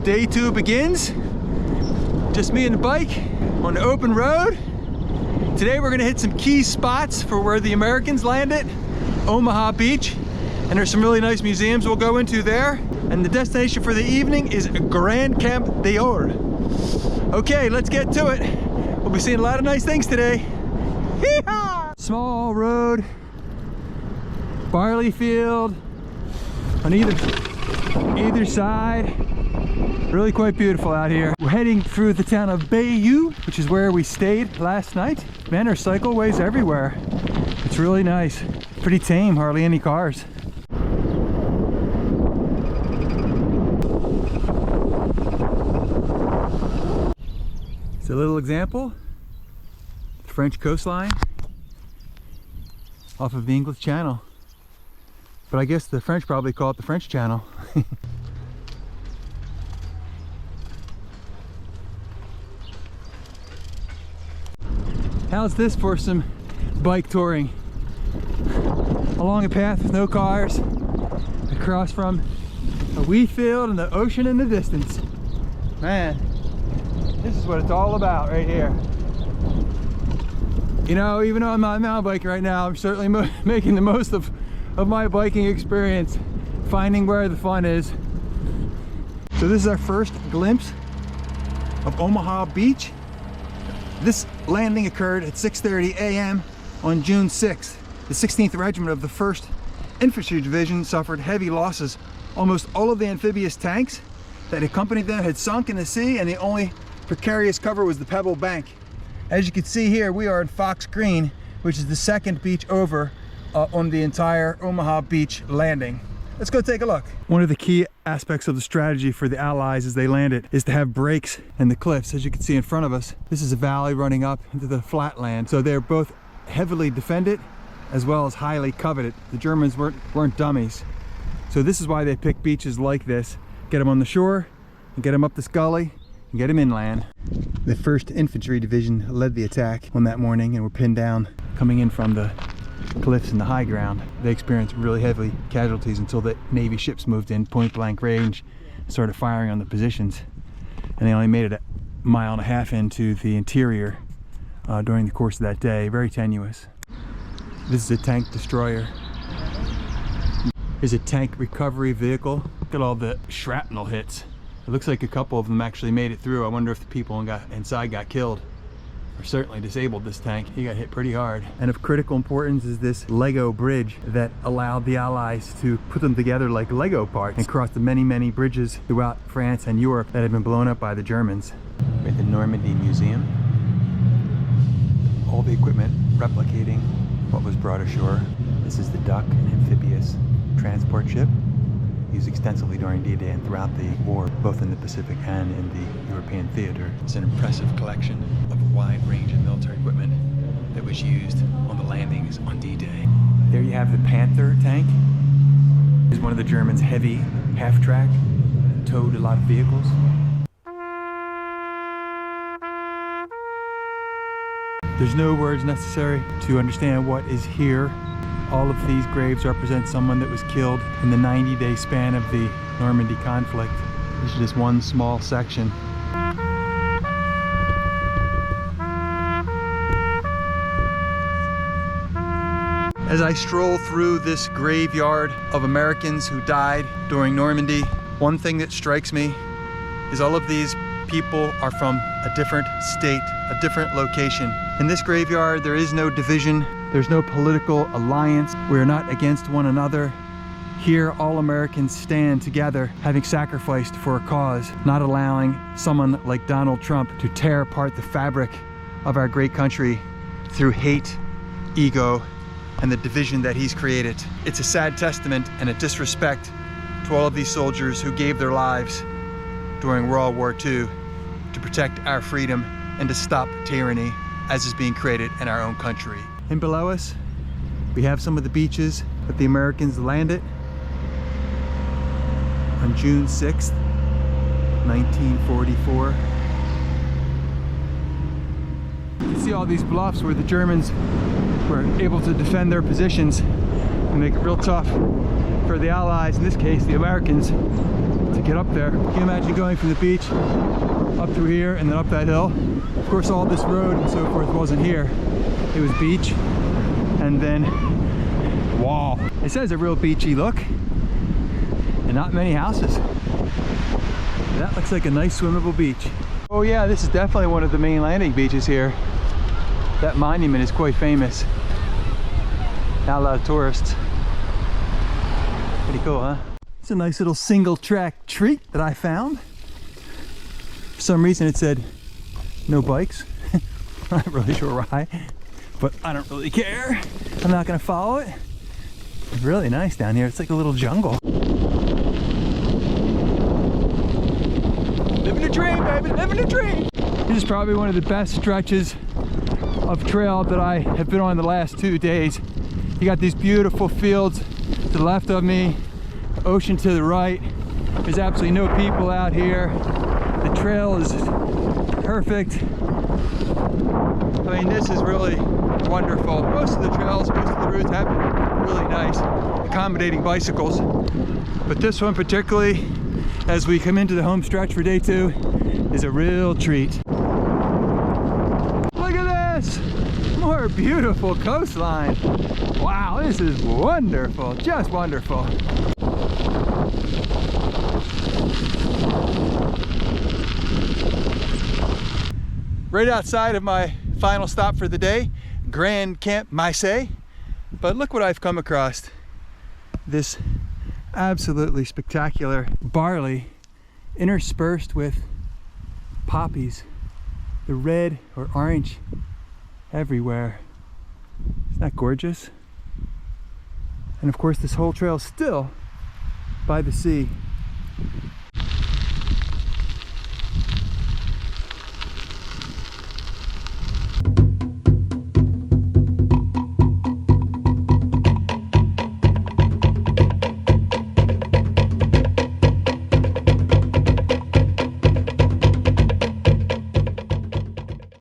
Day 2 begins. Just me and the bike on the open road. Today we're gonna hit some key spots for where the Americans landed, Omaha Beach. And there's some really nice museums we'll go into there. And the destination for the evening is GrandCamp Maisy. Okay, let's get to it. We'll be seeing a lot of nice things today. Hee-haw! Small road, barley field on either side. Really quite beautiful out here. We're heading through the town of Bayeux, which is where we stayed last night. Man, there's cycleways everywhere. It's really nice. Pretty tame, hardly any cars. It's a little example. The French coastline off of the English Channel. But I guess the French probably call it the French Channel. How's this for some bike touring? Along a path with no cars, across from a wheat field and the ocean in the distance. Man, this is what it's all about right here. You know, even though I'm not mountain biking right now, I'm certainly making the most of my biking experience, finding where the fun is. So this is our first glimpse of Omaha Beach. This landing occurred at 6:30 a.m. on June 6th. The 16th Regiment of the 1st Infantry Division suffered heavy losses. Almost all of the amphibious tanks that accompanied them had sunk in the sea, and the only precarious cover was the pebble bank. As you can see here, we are in Fox Green, which is the second beach over on the entire Omaha Beach landing. Let's go take a look. One of the key aspects of the strategy for the Allies as they landed is to have breaks in the cliffs. As you can see in front of us, this is a valley running up into the flatland. So they're both heavily defended as well as highly coveted. The Germans weren't dummies. So this is why they pick beaches like this. Get them on the shore, and get them up this gully, and get them inland. The 1st Infantry Division led the attack on that morning and were pinned down coming in from the cliffs and the high ground. They experienced really heavy casualties until the Navy ships moved in point blank range and started firing on the positions. And they only made it 1.5 miles into the interior during the course of that day. Very tenuous. This is a tank destroyer. Here's a tank recovery vehicle. Look at all the shrapnel hits. It looks like a couple of them actually made it through. I wonder if the people inside got killed. Or certainly disabled this tank. He got hit pretty hard. And of critical importance is this Lego bridge that allowed the Allies to put them together like Lego parts and cross the many bridges throughout France and Europe that had been blown up by the Germans. We're at the Normandy Museum. All the equipment replicating what was brought ashore. This is the Duck, an amphibious transport ship used extensively during D-Day and throughout the war, both in the Pacific and in the European theater. It's an impressive collection of a wide range of military equipment that was used on the landings on D-Day. There you have the Panther tank. It's one of the Germans' heavy half-track, towed a lot of vehicles. There's no words necessary to understand what is here. All of these graves represent someone that was killed in the 90-day span of the Normandy conflict. This is just one small section. As I stroll through this graveyard of Americans who died during Normandy, one thing that strikes me is all of these people are from a different state, a different location. In this graveyard, there is no division. There's no political alliance. We're not against one another. Here, all Americans stand together, having sacrificed for a cause, not allowing someone like Donald Trump to tear apart the fabric of our great country through hate, ego, and the division that he's created. It's a sad testament and a disrespect to all of these soldiers who gave their lives during World War II to protect our freedom and to stop tyranny as is being created in our own country. And below us, we have some of the beaches that the Americans landed on June 6th, 1944. You can see all these bluffs where the Germans were able to defend their positions and make it real tough for the Allies, in this case the Americans, to get up there. Can you imagine going from the beach up through here and then up that hill? Of course, all this road and so forth wasn't here. It was beach and then wall. It says a real beachy look and not many houses. That looks like a nice swimmable beach. Oh yeah, this is definitely one of the main landing beaches here. That monument is quite famous. Not a lot of tourists. Pretty cool, huh? It's a nice little single track treat that I found. For some reason it said no bikes. I'm not really sure why, but I don't really care. I'm not gonna follow it. It's really nice down here. It's like a little jungle. Living a dream, baby, living a dream. This is probably one of the best stretches of trail that I have been on the last 2 days. You got these beautiful fields to the left of me, ocean to the right. There's absolutely no people out here. The trail is perfect. I mean, this is really wonderful. Most of the trails, most of the routes have been really nice, accommodating bicycles. But this one particularly, as we come into the home stretch for day 2, is a real treat. Look at this! More beautiful coastline. Wow, this is wonderful, just wonderful. Right outside of my final stop for the day, GrandCamp Maisy. But look what I've come across. This absolutely spectacular barley interspersed with poppies. The red or orange everywhere. Isn't that gorgeous? And of course this whole trail is still by the sea.